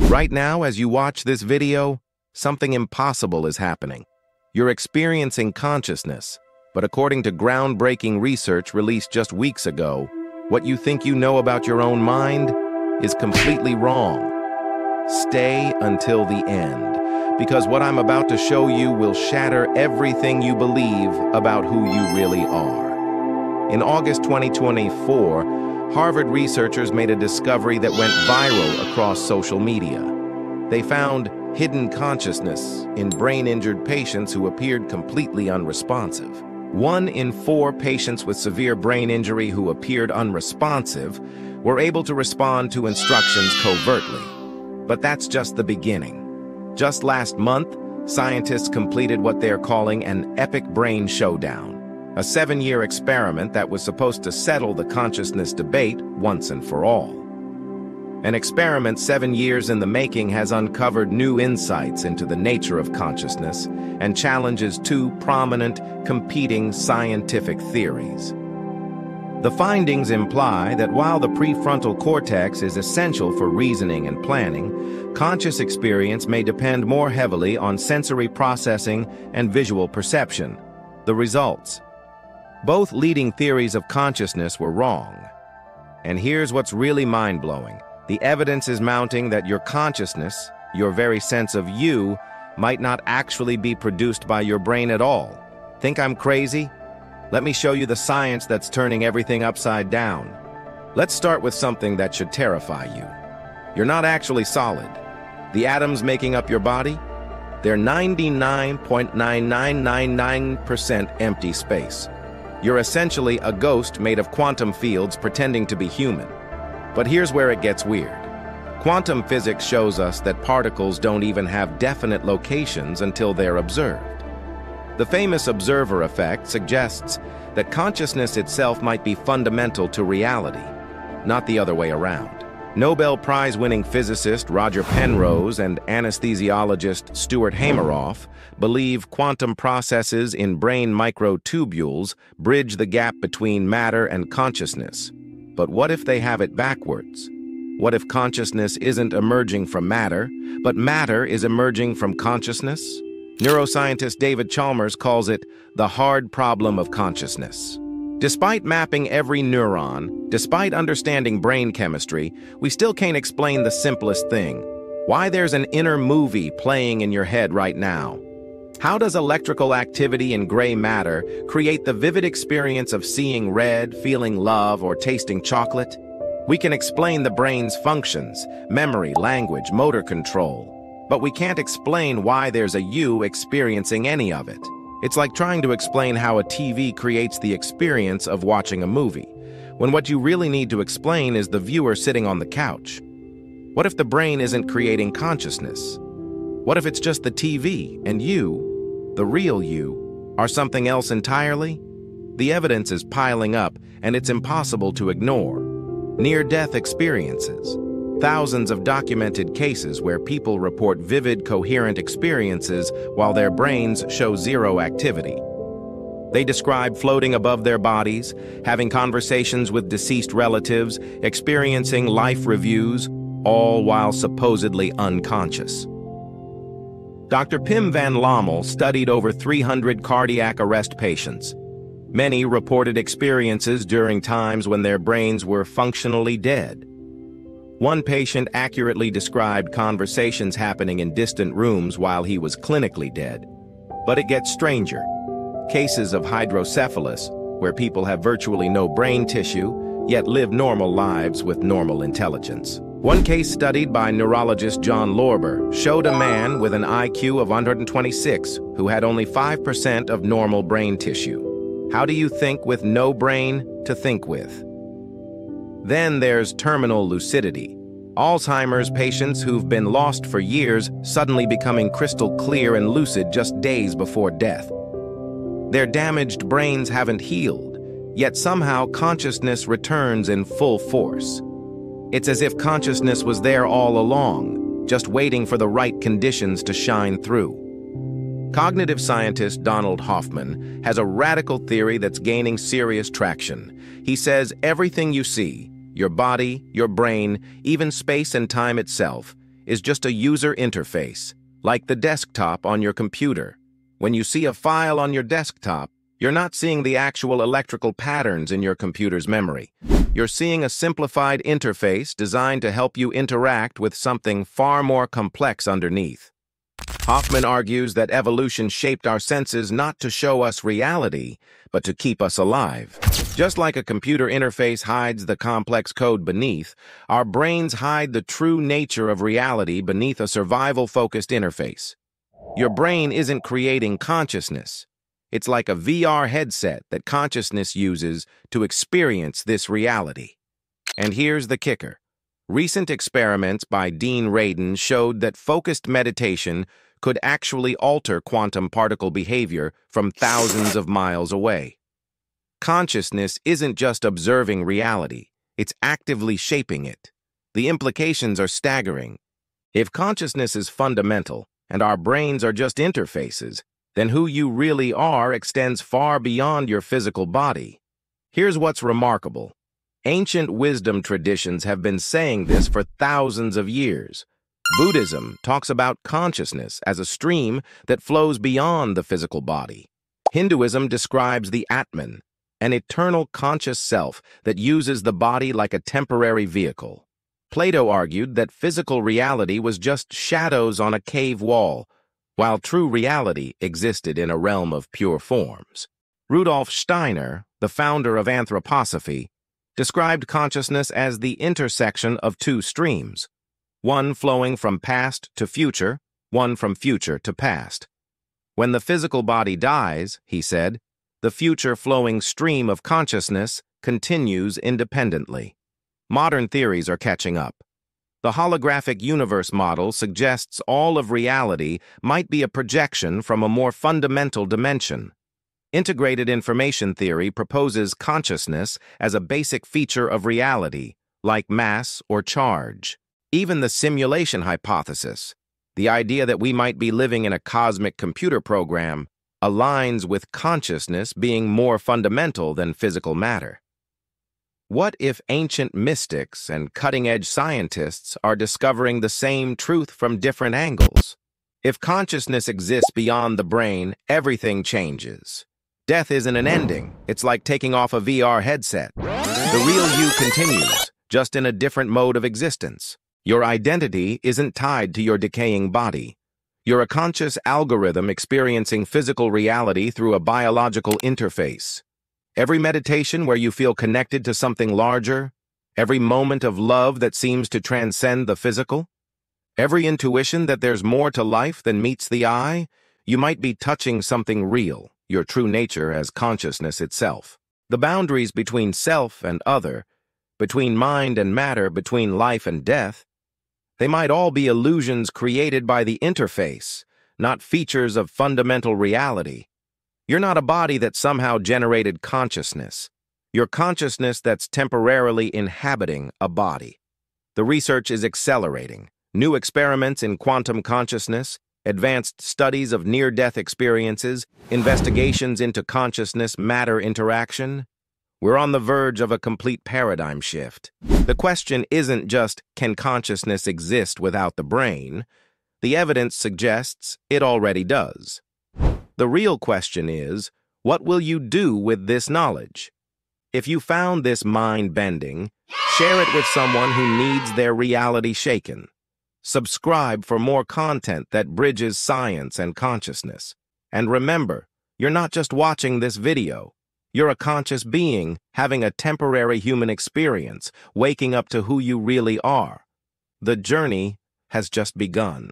Right now, as you watch this video, something impossible is happening. You're experiencing consciousness, but according to groundbreaking research released just weeks ago, what you think you know about your own mind is completely wrong. Stay until the end, because what I'm about to show you will shatter everything you believe about who you really are. In August 2024, Harvard researchers made a discovery that went viral across social media. They found hidden consciousness in brain-injured patients who appeared completely unresponsive. 1 in 4 patients with severe brain injury who appeared unresponsive were able to respond to instructions covertly. But that's just the beginning. Just last month, scientists completed what they're calling an epic Brain Showdown, a 7-year experiment that was supposed to settle the consciousness debate once and for all. An experiment 7 years in the making has uncovered new insights into the nature of consciousness and challenges 2 prominent, competing scientific theories. The findings imply that while the prefrontal cortex is essential for reasoning and planning, conscious experience may depend more heavily on sensory processing and visual perception. The results. Both leading theories of consciousness were wrong. And here's what's really mind-blowing. The evidence is mounting that your consciousness, your very sense of you, might not actually be produced by your brain at all. Think I'm crazy? Let me show you the science that's turning everything upside down. Let's start with something that should terrify you. You're not actually solid. The atoms making up your body? They're 99.9999% empty space. You're essentially a ghost made of quantum fields pretending to be human. But here's where it gets weird. Quantum physics shows us that particles don't even have definite locations until they're observed. The famous observer effect suggests that consciousness itself might be fundamental to reality, not the other way around. Nobel Prize-winning physicist Roger Penrose and anesthesiologist Stuart Hameroff believe quantum processes in brain microtubules bridge the gap between matter and consciousness. But what if they have it backwards? What if consciousness isn't emerging from matter, but matter is emerging from consciousness? Neuroscientist David Chalmers calls it the hard problem of consciousness. Despite mapping every neuron, despite understanding brain chemistry, we still can't explain the simplest thing: why there's an inner movie playing in your head right now. How does electrical activity in gray matter create the vivid experience of seeing red, feeling love, or tasting chocolate? We can explain the brain's functions, memory, language, motor control, but we can't explain why there's a you experiencing any of it. It's like trying to explain how a TV creates the experience of watching a movie, when what you really need to explain is the viewer sitting on the couch. What if the brain isn't creating consciousness? What if it's just the TV and you, the real you, are something else entirely? The evidence is piling up, and it's impossible to ignore. Near-death experiences. Thousands of documented cases where people report vivid, coherent experiences while their brains show zero activity. They describe floating above their bodies, having conversations with deceased relatives, experiencing life reviews, all while supposedly unconscious. Dr. Pim van Lommel studied over 300 cardiac arrest patients. Many reported experiences during times when their brains were functionally dead. One patient accurately described conversations happening in distant rooms while he was clinically dead. But it gets stranger. Cases of hydrocephalus, where people have virtually no brain tissue, yet live normal lives with normal intelligence. One case studied by neurologist John Lorber showed a man with an IQ of 126 who had only 5% of normal brain tissue. How do you think with no brain to think with? Then there's terminal lucidity. Alzheimer's patients who've been lost for years suddenly becoming crystal clear and lucid just days before death. Their damaged brains haven't healed, yet somehow consciousness returns in full force. It's as if consciousness was there all along, just waiting for the right conditions to shine through. Cognitive scientist Donald Hoffman has a radical theory that's gaining serious traction. He says everything you see, your body, your brain, even space and time itself, is just a user interface, like the desktop on your computer. When you see a file on your desktop, you're not seeing the actual electrical patterns in your computer's memory. You're seeing a simplified interface designed to help you interact with something far more complex underneath. Hoffman argues that evolution shaped our senses not to show us reality, but to keep us alive. Just like a computer interface hides the complex code beneath, our brains hide the true nature of reality beneath a survival-focused interface. Your brain isn't creating consciousness. It's like a VR headset that consciousness uses to experience this reality. And here's the kicker. Recent experiments by Dean Radin showed that focused meditation could actually alter quantum particle behavior from thousands of miles away. Consciousness isn't just observing reality, it's actively shaping it. The implications are staggering. If consciousness is fundamental and our brains are just interfaces, then who you really are extends far beyond your physical body. Here's what's remarkable. Ancient wisdom traditions have been saying this for thousands of years. Buddhism talks about consciousness as a stream that flows beyond the physical body. Hinduism describes the Atman, an eternal conscious self that uses the body like a temporary vehicle. Plato argued that physical reality was just shadows on a cave wall, while true reality existed in a realm of pure forms. Rudolf Steiner, the founder of anthroposophy, described consciousness as the intersection of two streams, one flowing from past to future, one from future to past. When the physical body dies, he said, the future-flowing stream of consciousness continues independently. Modern theories are catching up. The holographic universe model suggests all of reality might be a projection from a more fundamental dimension. Integrated information theory proposes consciousness as a basic feature of reality, like mass or charge. Even the simulation hypothesis, the idea that we might be living in a cosmic computer program, aligns with consciousness being more fundamental than physical matter. What if ancient mystics and cutting-edge scientists are discovering the same truth from different angles? If consciousness exists beyond the brain, everything changes. Death isn't an ending. It's like taking off a VR headset. The real you continues, just in a different mode of existence. Your identity isn't tied to your decaying body. You're a conscious algorithm experiencing physical reality through a biological interface. Every meditation where you feel connected to something larger, every moment of love that seems to transcend the physical, every intuition that there's more to life than meets the eye, you might be touching something real, your true nature as consciousness itself. The boundaries between self and other, between mind and matter, between life and death, they might all be illusions created by the interface, not features of fundamental reality. You're not a body that somehow generated consciousness. You're consciousness that's temporarily inhabiting a body. The research is accelerating. New experiments in quantum consciousness, advanced studies of near-death experiences, investigations into consciousness-matter interaction. We're on the verge of a complete paradigm shift. The question isn't just, can consciousness exist without the brain? The evidence suggests it already does. The real question is, what will you do with this knowledge? If you found this mind-bending, share it with someone who needs their reality shaken. Subscribe for more content that bridges science and consciousness. And remember, you're not just watching this video. You're a conscious being having a temporary human experience, waking up to who you really are. The journey has just begun.